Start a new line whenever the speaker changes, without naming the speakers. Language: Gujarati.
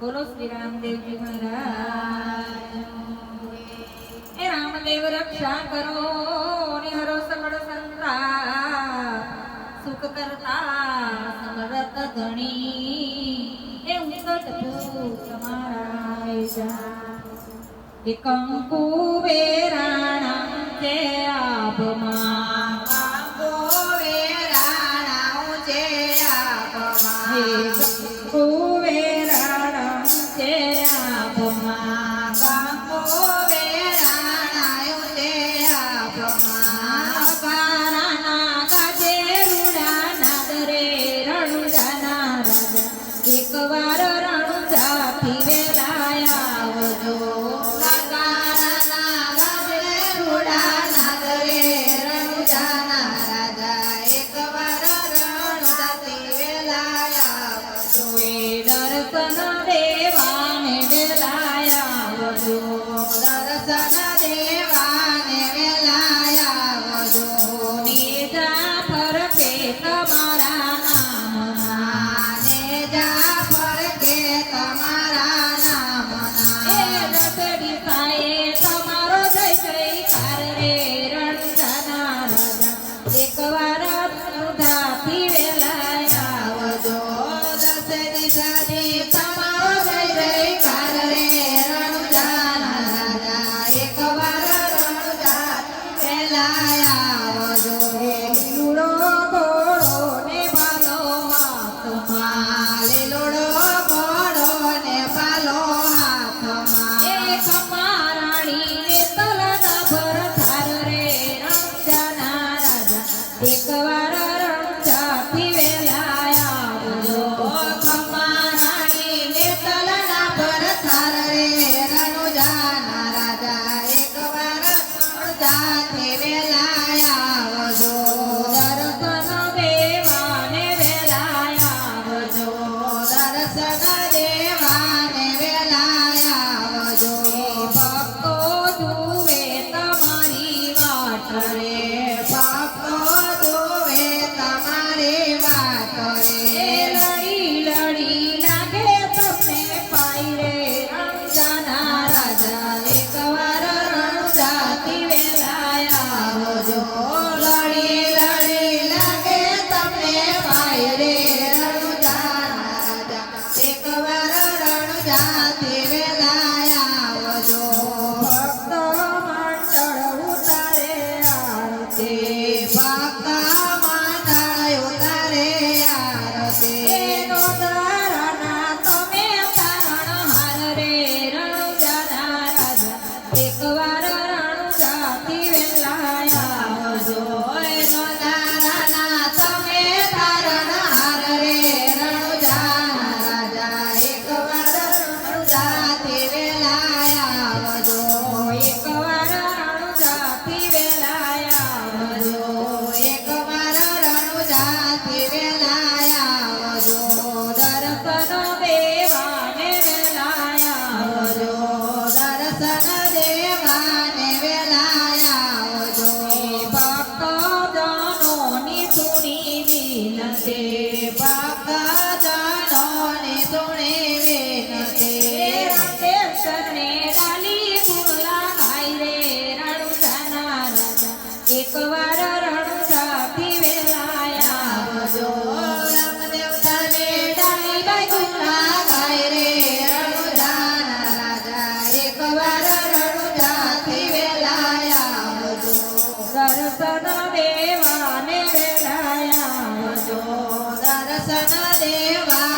बोलो श्री रामदेव जी महाराज। हे रामदेव रक्षा करो निहरो सकळ संताप, सुख करता समरथ धणी हे उंकट भूत मारायचा। हे कंकु वेराणांचे आभमा,
कंकु वेराणांचे आभमा,
हे कंकु वेराणांचे आभमा,
कंकु वेराणांचे आभमा,
काराना गाजे रुडा नादरे रणुजाना राजा, एक वार रणुजा फिवेलाया आवजो। दर्शन देवाने वेलाया आवजो,
दर्शन देवाने वेलाया आवजो।
नेजा फरके તમારા નામના,
नेजा फरके તમારા નામના,
એ દસડી સાએ તમારો જય જયકાર રે રણુજાના રાજા, એકવાર રુધાથી વેલાયા આવજો।
દસરી સાજે તમારો જય જયકાર રે રણુજાના રાજા, એકવાર રણુજાથી વેલાયા આવજો।
લીલુડો ઘોડો ને ભાલો હાથમાં,
લીલોડો ઘોડો ને પાલો હાથમાં,
એ ખમારાણી ને તલના ભર થાર રે રણુજાના રાજા, એકવાર રણુજાથી વેલાયા આવજો।
ખમારાણી ને તલના પર થાર રે રણુજાના રાજા, એકવાર રણુજાથી વેલાયા આવજો।
દર્શન દેવાને વેલાયા આવજો,
દર્શન દેવાને વેલાયા આવજો।
ભક્તો જુએ તમારી વાટ રે,
ભક્તો જોવે તમારી વાટ રે,
લડી લડી લાગે તમને પાઈ રે રણુજાના રાજા, એકવાર રણુજાથી વેલાયા આવજો।
લડી લડી લાગે તમને પાય રે રણુજાના રાજા, એકવાર રણુજાથી વેલાયા આવજો।
ભક્ત મંડળ ઉતારે આરતી,
ભક્ત મંડળ ઉતારે આરતી,
એનો ધારણા તમે તારણહાર રે રણુજાના રાજા, એકવાર રણુજાથી વેલાયા આવજો।
એનો તારણા તમે તારણહાર રે રણુજાના રાજા, એકવાર રણુજાથી વેલાયા આવજો।
એકવાર રણુજાથી વેલાયા આવજો।
એકવાર રણુજાથી વેલાયા આવજો।
દર્શન દેવાને વેલાયા આવજો।
દર્શન દેવાને વેલાયા આવજો।
ભક્તજનોની સુણી વિનંતી,
ભક્તજનોની સુણી વિનંતી,
રામદેવ શરણે ડાલી ગુણલા ગાય રે રણુજાના રાજા, એકવાર રણુજાથી વેલાયા આવજો।
રામદેવ તને ડાલી બાઈ ગુણલા ગાય રે રણુજાના રાજા, એકવાર રણુજાથી વેલાયા આવજો।
દર્શન દેવાને વેલાયા આવજો।
દર્શન દેવા